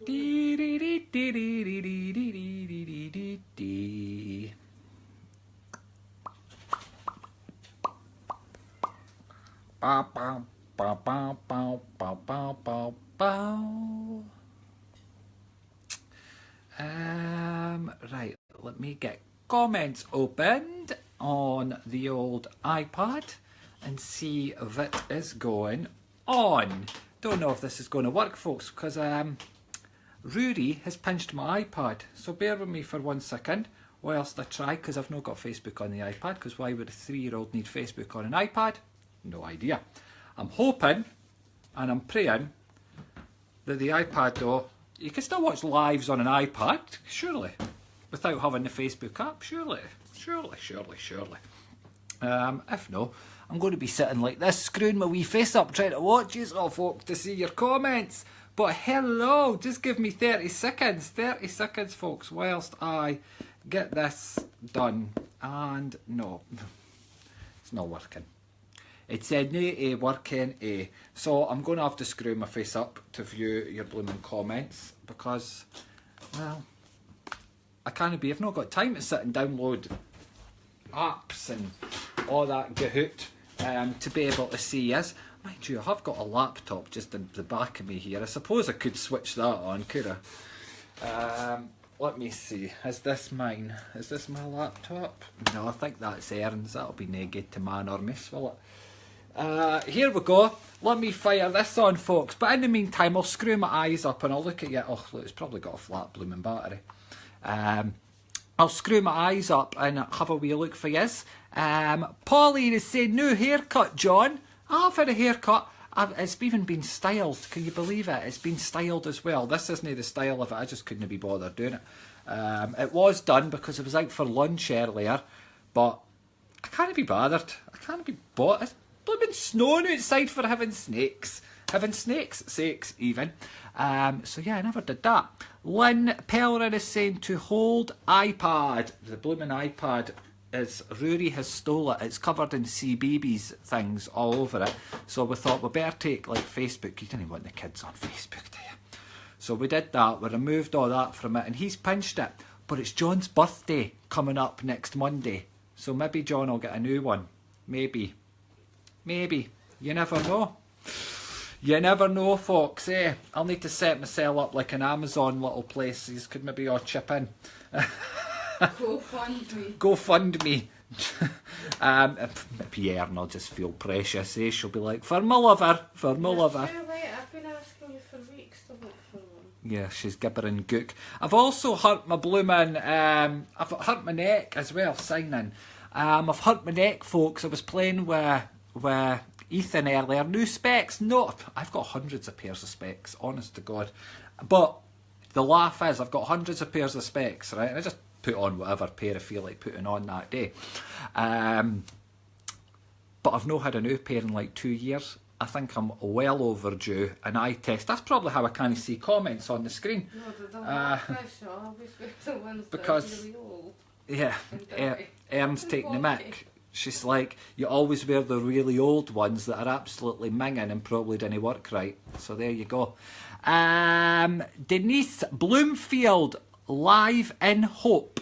Bow, bow, bow, bow, bow, bow, bow, bow, bow. Right, let me get comments opened on the old iPad and see if it is going on. Don't know if this is going to work, folks, because Rory has pinched my iPad. So bear with me for 1 second whilst I try, because I've not got Facebook on the iPad, because why would a 3-year-old need Facebook on an iPad? No idea. I'm hoping and I'm praying that the iPad, though, you can still watch lives on an iPad, surely, without having the Facebook app, surely. If no, I'm going to be sitting like this, screwing my wee face up, trying to watch you all, folks, to see your comments. But hello, just give me 30 seconds, 30 seconds, folks, whilst I get this done. And no, it's not working. It said no working. So I'm going to have to screw my face up to view your blooming comments because, well, I've not got time to sit and download apps and all that gahoot to be able to see us. Mind you, I have got a laptop just in the back of me here. I suppose I could switch that on, could I? Let me see. Is this mine? Is this my laptop? No, I think that's Erin's. That'll be naked to man or miss, will it? Here we go. Let me fire this on, folks. But in the meantime, I'll screw my eyes up and I'll look at you. Oh, look, it's probably got a flat blooming battery. I'll screw my eyes up and have a wee look for yous. Pauline is saying, new haircut, John. I've had a haircut. It's even been styled. Can you believe it? It's been styled as well. This isn't the style of it. I just couldn't be bothered doing it. It was done because I was out for lunch earlier. But I can't be bothered. I can't be bothered. It's blooming snowing outside for having snakes. Having snakes' sakes, even. So yeah, I never did that. Lynn Pellerin is saying to hold iPad. The blooming iPad is, Rory has stole it. It's covered in CBeebies things all over it. So we thought we better take like Facebook. You didn't want the kids on Facebook, do you? So we did that. We removed all that from it and he's pinched it. But it's John's birthday coming up next Monday. So maybe John will get a new one. Maybe. Maybe. You never know. You never know, folks, eh? I'll need to set myself up like an Amazon little place. You could maybe all chip in. Go fund me. Go fund me. Pierre will just feel precious, eh? She'll be like, for my lover, for my lover. I've been asking you for weeks to look for one. Yeah, she's gibbering gook. I've also hurt my blooming, I've hurt my neck as well, signing. I've hurt my neck, folks. I was playing with Ethan earlier. New specs. No, I've got hundreds of pairs of specs, honest to God. But the laugh is, I've got hundreds of pairs of specs, right? And I just put on whatever pair I feel like putting on that day. But I've not had a new pair in like 2 years. I think I'm well overdue an eye test. That's probably how I can't see comments on the screen. No, the laugh is obviously the ones because, that are really old. Yeah, Erin's taking the mic. She's like, you always wear the really old ones that are absolutely minging and probably didn't work right. So there you go. Denise Bloomfield, live in hope.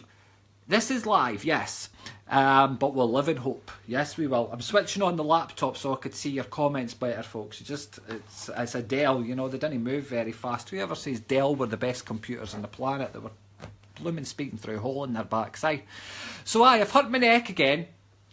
This is live, yes. But we'll live in hope. Yes, we will. I'm switching on the laptop so I could see your comments better, folks. It's a Dell, you know, they didn't move very fast. Whoever says Dell were the best computers on the planet, they were blooming speaking through a hole in their backside. So I've hurt my neck again.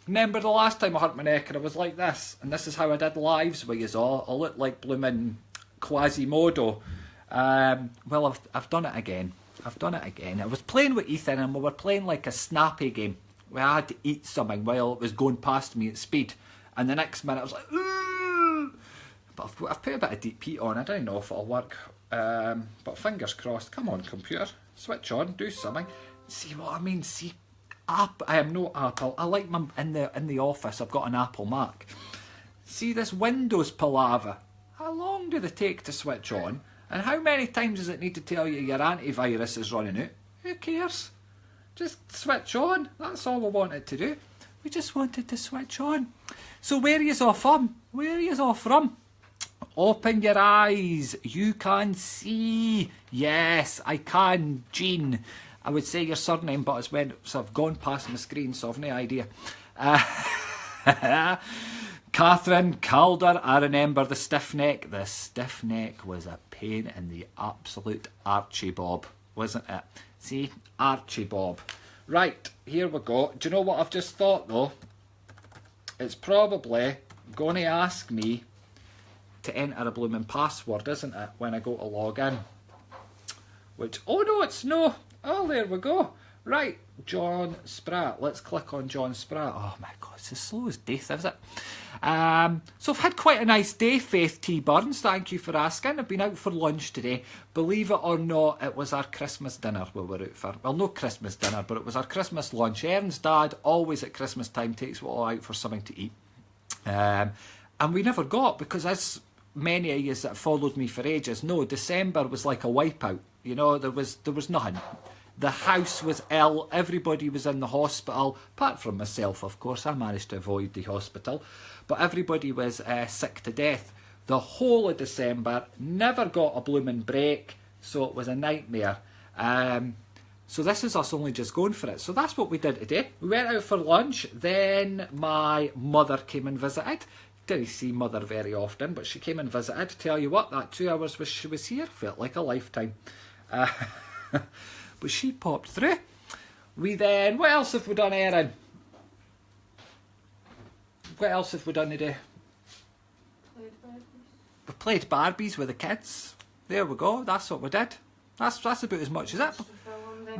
Remember the last time I hurt my neck and I was like this, and this is how I did lives with you all. I looked like blooming Quasimodo. Well, I've done it again. I've done it again. I was playing with Ethan and we were playing like a snappy game where I had to eat something while it was going past me at speed. And the next minute I was like, ooh! But I've put a bit of deep heat on. I don't know if it'll work. But fingers crossed. Come on, computer. Switch on. Do something. See what I mean? See, I am no Apple. I like my in the office. I've got an Apple Mac. See this Windows palaver. How long do they take to switch on? And how many times does it need to tell you your antivirus is running out? Who cares? Just switch on. That's all we wanted to do. We just wanted to switch on. So where are you off from? Where are you off from? Open your eyes. You can see. Yes, I can, Jean. I would say your surname, but it's when so I've gone past my screen, so I've no idea. Catherine Calder, I remember the stiff neck. The stiff neck was a pain in the absolute Archie Bob, wasn't it? See, Archie Bob. Right, here we go. Do you know what I've just thought though? It's probably going to ask me to enter a blooming password, isn't it, when I go to log in? Which, oh no, it's no. Oh, there we go. Right, John Spratt. Let's click on John Spratt. Oh my God, it's as slow as death, is it? So I've had quite a nice day, Faith T. Burns. Thank you for asking. I've been out for lunch today. Believe it or not, it was our Christmas dinner we were out for. Well, no Christmas dinner, but it was our Christmas lunch. Erin's dad always at Christmas time takes us all out for something to eat. And we never got, because as many of you that followed me for ages know, December was like a wipeout. You know, there was nothing. The house was ill, everybody was in the hospital, apart from myself, of course. I managed to avoid the hospital, but everybody was sick to death. The whole of December, never got a blooming break, so it was a nightmare. So this is us only just going for it. So that's what we did today. We went out for lunch, then my mother came and visited. Didn't see mother very often, but she came and visited. Tell you what, that 2 hours she was here felt like a lifetime. But she popped through. We then, what else have we done, Erin? What else have we done today? We played Barbies with the kids. There we go, that's what we did. That's about as much as it.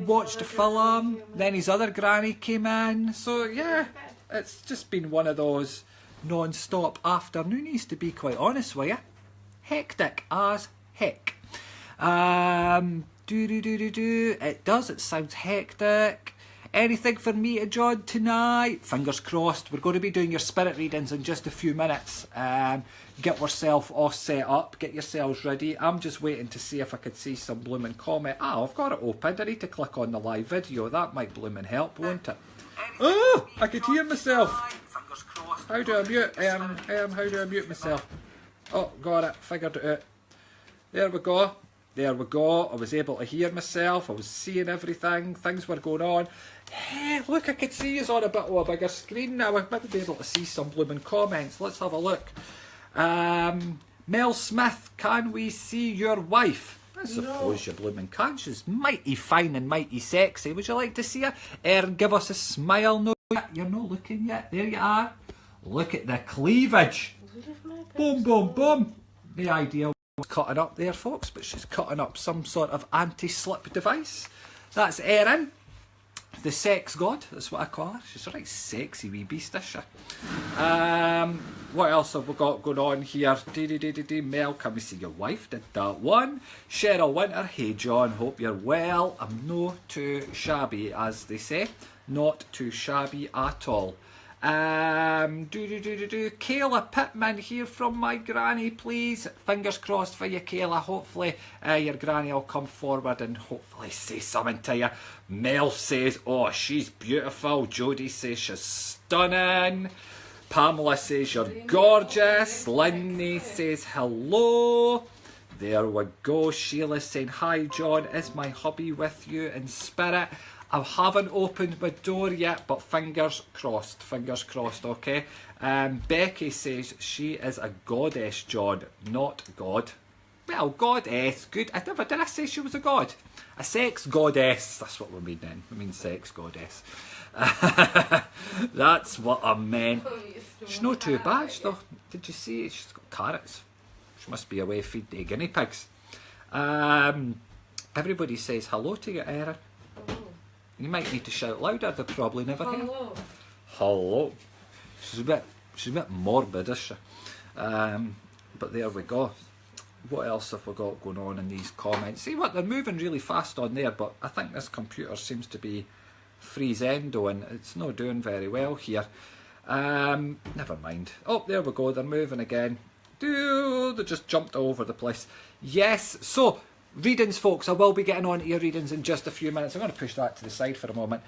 Watched a film, then his other granny came in. So yeah, it's just been one of those non-stop afternoonies, to be quite honest with you. Hectic as heck. It does, it sounds hectic. Anything for me to John tonight? Fingers crossed. We're going to be doing your spirit readings in just a few minutes. Get yourself all set up, get yourselves ready. I'm just waiting to see if I could see some blooming comment. I've got it opened. I need to click on the live video. That might blooming help, won't it? Oh, I could hear myself. How do I mute? How do I mute myself? Oh, got it. Figured it out. There we go. There we go. I was able to hear myself. I was seeing everything. Things were going on. Hey, look, I could see us on a bit of a bigger screen now. I might be able to see some blooming comments. Let's have a look. Mel Smith, can we see your wife? I suppose you blooming can. She's mighty fine and mighty sexy. Would you like to see her? Erin, give us a smile. No, you're not looking yet. There you are. Look at the cleavage. Boom, boom, boom. The idea was cutting up there, folks, but she's cutting up some sort of anti-slip device. That's Erin, the sex god. That's what I call her. She's a right sexy wee beast, is she? What else have we got going on here? Mel, can we see your wife? Did that one. Cheryl Winter, hey John, hope you're well. I'm no too shabby, as they say. Not too shabby at all. Kayla Pittman here from my granny, please. Fingers crossed for you, Kayla. Hopefully your granny will come forward and hopefully say something to you. Mel says, oh, she's beautiful. Jodie says she's stunning. Pamela says you're gorgeous. Lindsay says hello. There we go. Sheila saying, hi John, is my hubby with you in spirit? I haven't opened my door yet, but fingers crossed, okay? Becky says she is a goddess, John, not God. Well, goddess, good. Did I say she was a god? A sex goddess, that's what we mean then. We mean sex goddess. That's what I meant. She's not too bad, though. Did you see? She's got carrots. She must be away feeding the guinea pigs. Everybody says hello to you, Erin. You might need to shout louder, they probably never hear. Hello. She's a bit morbid, is she? But there we go. What else have we got going on in these comments? See what, they're moving really fast on there, but I think this computer seems to be freeze-endo and it's not doing very well here. Never mind. Oh, there we go, they're moving again. They just jumped all over the place. Yes, so readings, folks. I will be getting on to your readings in just a few minutes. I'm going to push that to the side for a moment.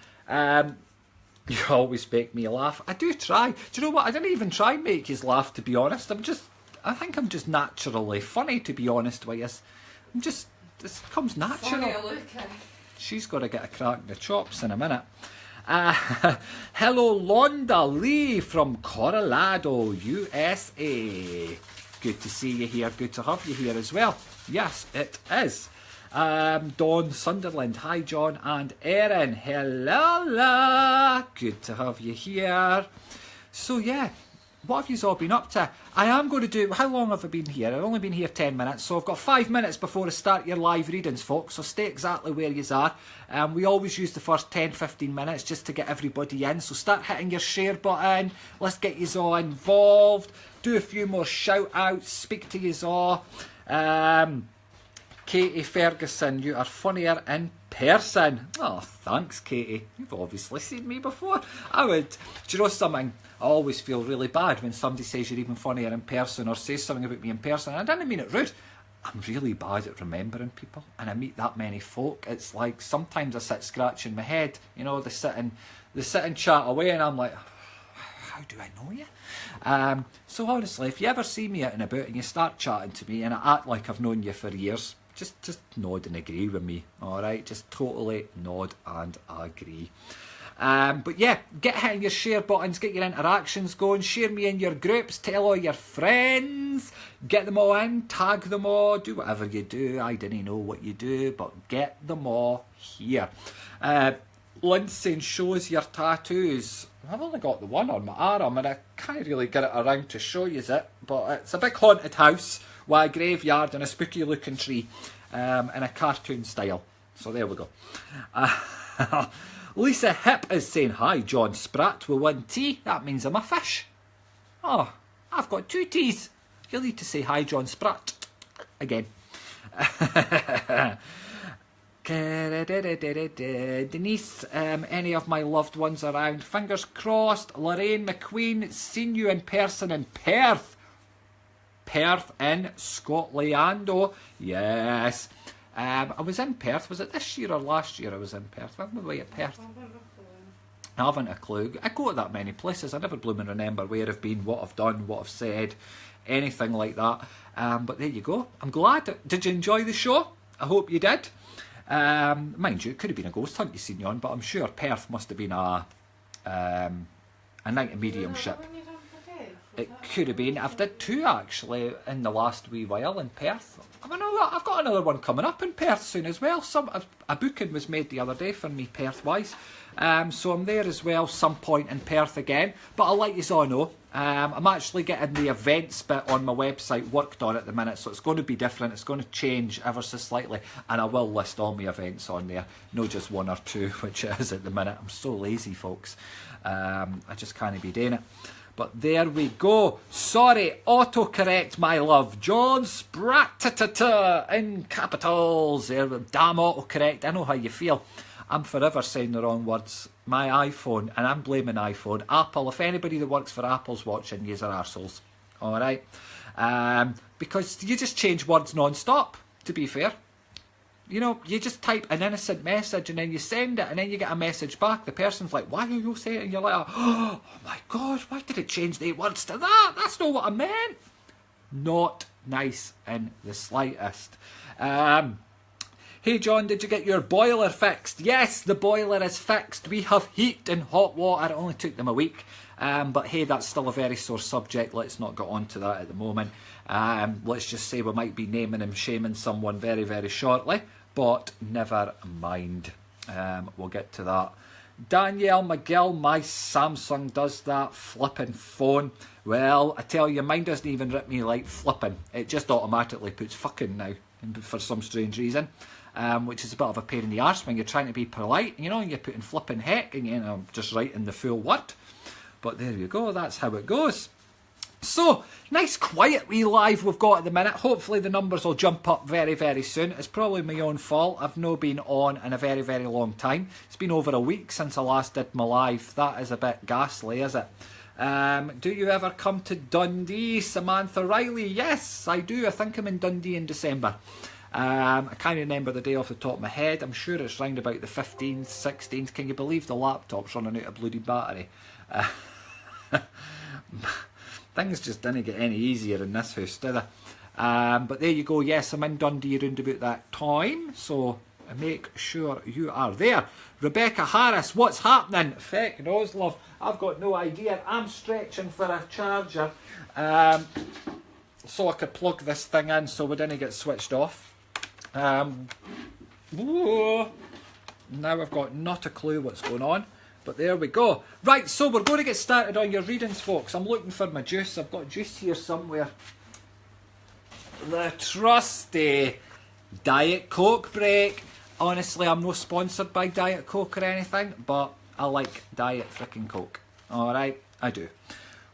You always make me laugh. I do try. Do you know what? I didn't even try and make you laugh, to be honest. I'm just naturally funny, to be honest with you. This comes natural. Funny looking. She's got to get a crack in the chops in a minute. Hello, Londa Lee from Colorado, USA. Good to see you here. Good to have you here as well. Yes, it is. Dawn Sunderland. Hi, John and Erin. Hello. Good to have you here. So, yeah. What have you all been up to? I am going to do... How long have I been here? I've only been here 10 minutes, so I've got 5 minutes before I start your live readings, folks, so stay exactly where you are. We always use the first 10-15 minutes just to get everybody in, so start hitting your share button. Let's get you all involved. Do a few more shout-outs. Speak to you all. Katie Ferguson, you are funnier in person. Oh, thanks, Katie. You've obviously seen me before. Do you know something? I always feel really bad when somebody says you're even funnier in person or says something about me in person. And I didn't mean it rude. I'm really bad at remembering people, and I meet that many folk. It's like sometimes I sit scratching my head. You know, they sit and chat away, and I'm like, how do I know you? So honestly, if you ever see me out and about and you start chatting to me and I act like I've known you for years, just nod and agree with me. All right, just totally nod and agree. But yeah, get hitting your share buttons, get your interactions going, share me in your groups, tell all your friends, get them all in, tag them all, do whatever you do. I didn't know what you do, but get them all here. Lindsay shows your tattoos. I've only got the one on my arm and I can't really get it around to show you it, but it's a big haunted house with a graveyard and a spooky looking tree in a cartoon style. So there we go. Lisa Hip is saying, hi, John Spratt with 1 T. That means I'm a fish. Oh, I've got 2 T's. You'll need to say hi, John Spratt, again. Denise, any of my loved ones around? Fingers crossed. Lorraine McQueen, seen you in person in Perth. Perth in Scotland. Yes. I was in Perth. Was it this year or last year I was in Perth? When was I at Perth? I haven't a clue. I go to that many places. I never blooming remember where I've been, what I've done, what I've said, anything like that. But there you go. I'm glad. Did you enjoy the show? I hope you did. Mind you, it could have been a ghost hunt you seen you on, but I'm sure Perth must have been a night of mediumship. It could have been. I've did 2 actually in the last wee while in Perth. I've got another one coming up in Perth soon as well. A booking was made the other day for me Perth wise. So I'm there as well some point in Perth again. But I'll let you all know. I'm actually getting the events bit on my website worked on at the minute, so it's going to be different. It's going to change ever so slightly, and I will list all my events on there, not just 1 or 2, which it is at the minute. I'm so lazy, folks. I just can't be doing it. But there we go. Sorry, autocorrect, my love. John Spratt in capitals. There, damn autocorrect. I know how you feel. I'm forever saying the wrong words. My iPhone, and I'm blaming iPhone. Apple, if anybody that works for Apple's watching, yous are arseholes. Alright? Because you just change words non-stop, to be fair. You know, you just type an innocent message and then you send it and then you get a message back. The person's like, why are you saying it? And you're like, oh my God, why did it change the words to that? That's not what I meant. Not nice in the slightest. Hey John, did you get your boiler fixed? Yes, the boiler is fixed. We have heat and hot water. It only took them a week. But hey, that's still a very sore subject. Let's not get on to that at the moment. Let's just say we might be naming and shaming someone very, very shortly. But never mind. We'll get to that. Danielle McGill, my Samsung does that flipping phone. Well, I tell you, mine doesn't even rip me like flipping. It just automatically puts fucking now for some strange reason. Which is a bit of a pain in the arse when you're trying to be polite, you know, and you're putting flipping heck and you know, just writing the full word. But there you go, that's how it goes. So, nice quiet wee live we've got at the minute. Hopefully the numbers will jump up very, very soon. It's probably my own fault. I've not been on in a very, very long time. It's been over a week since I last did my live. That is a bit ghastly, is it? Do you ever come to Dundee, Samantha Riley? Yes, I do. I think I'm in Dundee in December. I can't remember the day off the top of my head. I'm sure it's round about the 15th, 16th. Can you believe the laptop's running out of bloody battery? Things just didn't get any easier in this house, do they? But there you go. Yes, I'm in Dundee around about that time, so make sure you are there. Rebecca Harris, what's happening? Feck knows, love. I've got no idea. I'm stretching for a charger so I could plug this thing in so we didn't get switched off. Whoa. Now I've got not a clue what's going on. But there we go. Right, so we're going to get started on your readings, folks. I'm looking for my juice. I've got juice here somewhere. The trusty Diet Coke break. Honestly, I'm not sponsored by Diet Coke or anything, but I like Diet frickin' Coke. Alright, I do.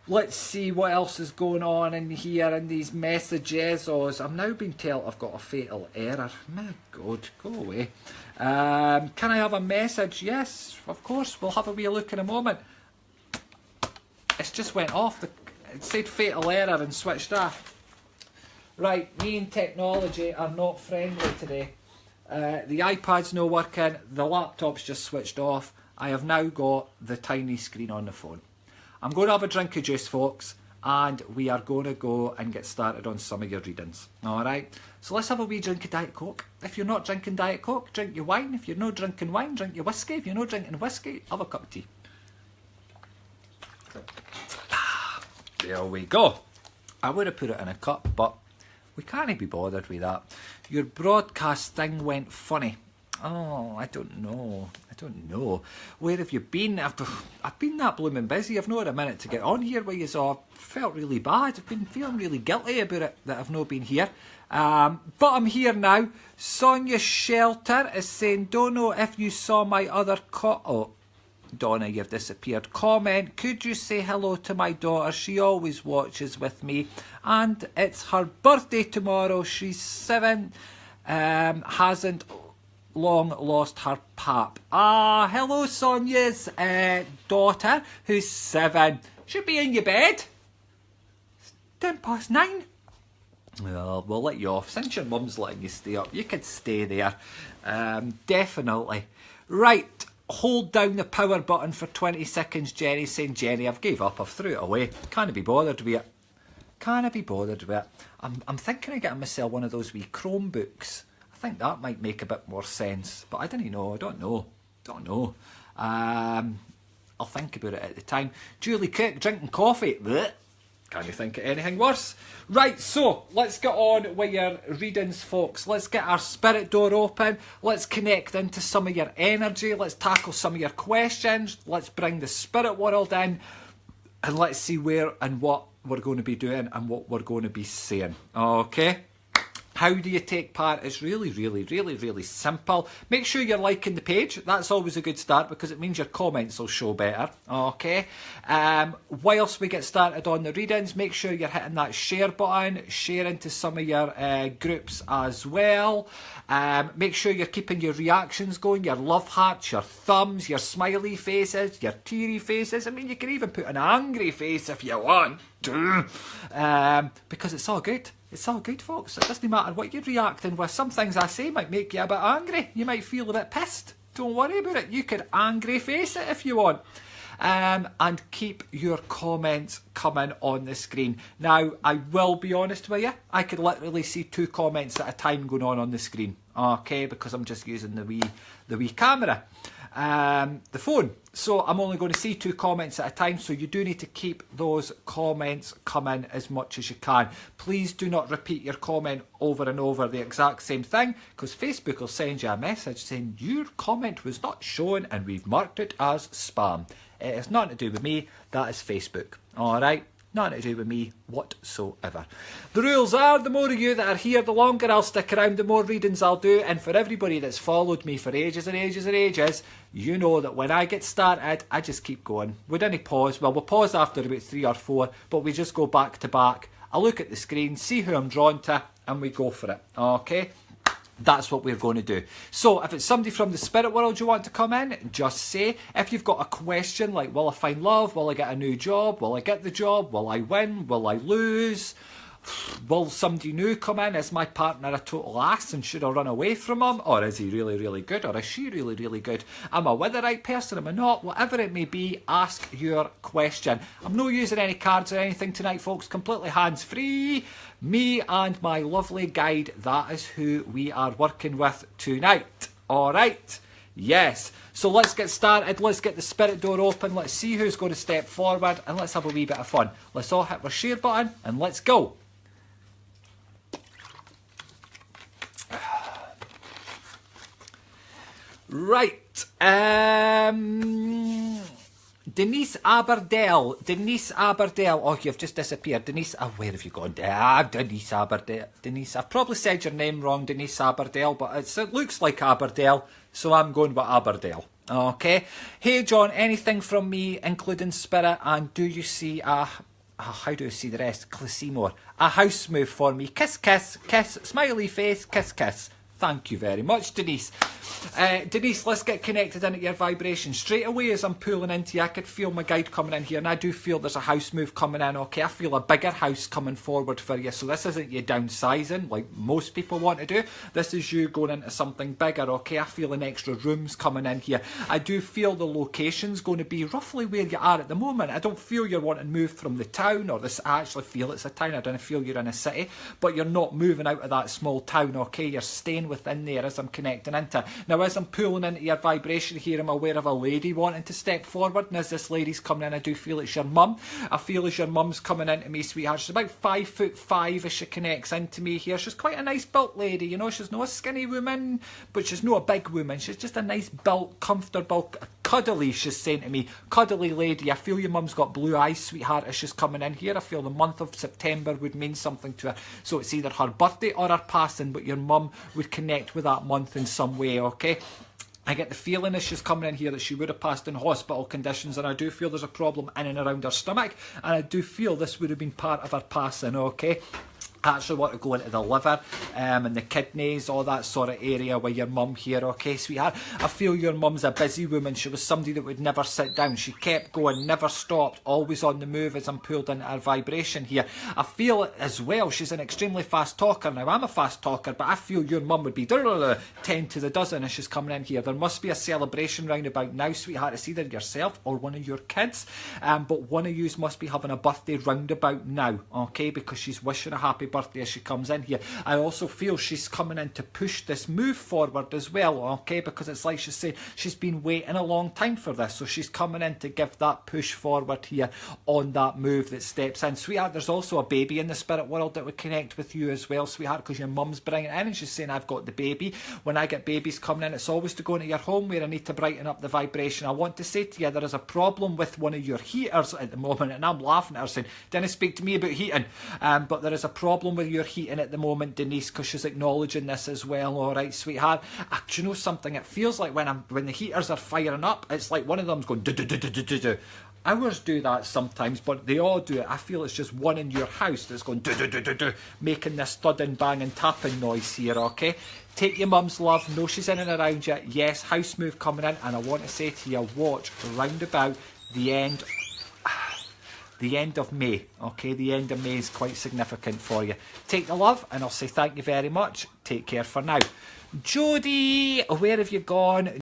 Let's see what else is going on in here in these messages. I'm now being told I've got a fatal error. My God, go away. Can I have a message? Yes, of course. We'll have a wee look in a moment. It's just went off. It said fatal error and switched off. Right, me and technology are not friendly today. The iPad's not working. The laptop's just switched off. I have now got the tiny screen on the phone. I'm going to have a drink of juice, folks, and we are going to go and get started on some of your readings. Alright, so let's have a wee drink of Diet Coke. If you're not drinking Diet Coke, drink your wine. If you're not drinking wine, drink your whiskey. If you're not drinking whiskey, have a cup of tea. There we go. I would have put it in a cup, but we can't be bothered with that. Your broadcast thing went funny. Oh, I don't know. Where have you been? I've been that blooming busy. I've not had a minute to get on here with you, so I felt really bad. I've been feeling really guilty about it that I've not been here. But I'm here now. Sonia Shelter is saying, don't know if you saw my other oh, Donna, you've disappeared. Comment, could you say hello to my daughter? She always watches with me. And it's her birthday tomorrow. She's 7. Hasn't long lost her pap. Hello Sonia's daughter, who's 7. Should be in your bed. It's 9:10. Well, we'll let you off. Since your mum's letting you stay up, you could stay there. Definitely. Right, hold down the power button for 20 seconds, Jenny, saying, Jenny, I've gave up, I've threw it away. Can't be bothered with it. I'm thinking of getting myself one of those wee Chromebooks. I think that might make a bit more sense, but I don't know. I'll think about it at the time. Julie Cook, drinking coffee. Blech. Can't you think of anything worse? Right, so let's get on with your readings, folks. Let's get our spirit door open. Let's connect into some of your energy. Let's tackle some of your questions. Let's bring the spirit world in, and let's see where and what we're going to be doing and what we're going to be saying. Okay? How do you take part? It's really simple. Make sure you're liking the page. That's always a good start because it means your comments will show better. Okay. Whilst we get started on the readings, make sure you're hitting that share button. Share into some of your groups as well. Make sure you're keeping your reactions going. Your love hearts, your thumbs, your smiley faces, your teary faces. I mean, you can even put an angry face if you want to. Because it's all good. It's all good, folks. It doesn't matter what you're reacting with. Some things I say might make you a bit angry. You might feel a bit pissed. Don't worry about it. You could angry face it if you want. And keep your comments coming on the screen. Now, I will be honest with you. I could literally see 2 comments at a time going on the screen. Okay, because I'm just using the wee camera. The phone. So I'm only going to see 2 comments at a time, so you do need to keep those comments coming as much as you can. Please do not repeat your comment over and over the exact same thing, because Facebook will send you a message saying your comment was not shown and we've marked it as spam. It has nothing to do with me, that is Facebook. Alright? Nothing to do with me whatsoever. The rules are, the more of you that are here, the longer I'll stick around, the more readings I'll do. And for everybody that's followed me for ages and ages and ages, you know that when I get started, I just keep going. We didn't pause. Well, we'll pause after about 3 or 4, but we just go back to back. I look at the screen, see who I'm drawn to, and we go for it. Okay? That's what we're going to do. So if it's somebody from the spirit world you want to come in, just say. If you've got a question like, will I find love? Will I get a new job? Will I get the job? Will I win? Will I lose? Will somebody new come in? Is my partner a total ass and should I run away from him? Or is he really, really good? Or is she really, really good? Am I with the right person? Am I not? Whatever it may be, ask your question. I'm not using any cards or anything tonight, folks. Completely hands-free. Me and my lovely guide, that is who we are working with tonight. All right. Yes. So let's get started. Let's get the spirit door open. Let's see who's going to step forward and let's have a wee bit of fun. Let's all hit our share button and let's go. Right. Denise Aberdell. Denise Aberdell. Oh, you've just disappeared. Denise, where have you gone? Denise Aberdell. Denise, I've probably said your name wrong, Denise Aberdell, but it looks like Aberdell, so I'm going with Aberdell. Okay. Hey, John, anything from me, including spirit, and do you see a... how do I see the rest? Seymour. A house move for me. Kiss, kiss, kiss, smiley face, kiss, kiss. Thank you very much, Denise. Denise, let's get connected into your vibration. Straight away as I'm pulling into you, I could feel my guide coming in here, and I do feel there's a house move coming in, okay? I feel a bigger house coming forward for you, so this isn't you downsizing like most people want to do. This is you going into something bigger, okay? I feel an extra rooms coming in here. I do feel the location's going to be roughly where you are at the moment. I don't feel you're wanting to move from the town, or this. I actually feel it's a town. I don't feel you're in a city, but you're not moving out of that small town, okay? You're staying within there as I'm connecting into. Now, as I'm pulling into your vibration here, I'm aware of a lady wanting to step forward, and as this lady's coming in, I do feel it's your mum. I feel as your mum's coming into me, sweetheart. She's about 5'5" as she connects into me here. She's quite a nice built lady, you know. She's not a skinny woman, but she's not a big woman. She's just a nice built, comfortable, cuddly, she's saying to me. Cuddly lady. I feel your mum's got blue eyes, sweetheart, as she's coming in here. I feel the month of September would mean something to her. So it's either her birthday or her passing, but your mum would connect with that month in some way, okay? I get the feeling as she's coming in here that she would have passed in hospital conditions, and I do feel there's a problem in and around her stomach, and I do feel this would have been part of her passing, okay? I actually want to go into the liver and the kidneys, all that sort of area with your mum here, okay, sweetheart? I feel your mum's a busy woman. She was somebody that would never sit down. She kept going, never stopped, always on the move as I'm pulled into her vibration here. I feel as well, she's an extremely fast talker. Now, I'm a fast talker, but I feel your mum would be 10 to the dozen as she's coming in here. There must be a celebration round about now, sweetheart. It's either yourself or one of your kids, but one of you must be having a birthday round about now, okay, because she's wishing a happy birthday as she comes in here. I also feel she's coming in to push this move forward as well, okay, because it's like she's saying she's been waiting a long time for this, so she's coming in to give that push forward here on that move that steps in. Sweetheart, there's also a baby in the spirit world that would connect with you as well, sweetheart, because your mum's bringing it in and she's saying, I've got the baby. When I get babies coming in, it's always to go into your home where I need to brighten up the vibration. I want to say to you, there is a problem with one of your heaters at the moment, and I'm laughing at her saying, didn't speak to me about heating, but there is a problem with your heating at the moment, Denise, because she's acknowledging this as well. All right, sweetheart. Do you know something? It feels like when the heaters are firing up, it's like one of them's going do do do do do do do. Ours do that sometimes, but they all do it. I feel it's just one in your house that's going do do do do do, making this thudding, banging, tapping noise here. Okay. Take your mum's love. Know she's in and around you. Yes, house move coming in, and I want to say to you, watch round about the end of May, okay? The end of May is quite significant for you. Take the love, and I'll say thank you very much. Take care for now. Jodie, where have you gone?